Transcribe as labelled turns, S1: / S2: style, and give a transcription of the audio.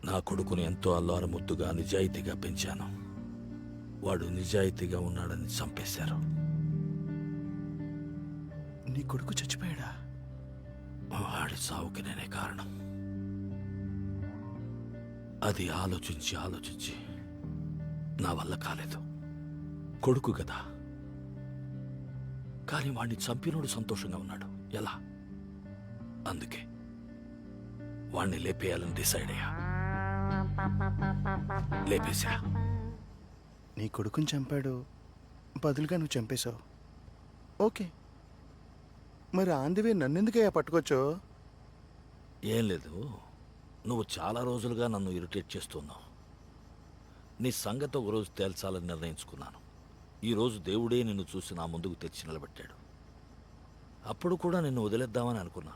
S1: నా కొడుకుని ఎంతో అల్లారముద్దుగా నిజాయితీగా పెంచాను. వాడు నిజాయితీగా ఉన్నాడని చంపేశారు.
S2: నీ కొడుకు చచ్చిపోయాడా?
S1: వాడి సావుకి నేనే కారణం. అది ఆలోచించి ఆలోచించి నా వల్ల కాలేదు. కొడుకు కదా, కానీ వాడిని చంపినోడు సంతోషంగా ఉన్నాడు. ఎలా? అందుకే వాణ్ణి లేపేయాలని డిసైడ్ అయ్యా. లేపేశా.
S2: నీ కొడుకుని చంపాడు, బదులుగా నువ్వు చంపేశావు. ఓకే, మరి ఆందివే నన్నెందుకయ్యా పట్టుకోవచ్చు?
S1: ఏం లేదు, నువ్వు చాలా రోజులుగా నన్ను ఇరిటేట్ చేస్తున్నావు. నీ సంగతి ఒకరోజు తేల్చాలని నిర్ణయించుకున్నాను. ఈరోజు దేవుడే నిన్ను చూసి నా ముందుకు తెచ్చి నిలబెట్టాడు. అప్పుడు కూడా నిన్ను వదిలేద్దామని అనుకున్నా,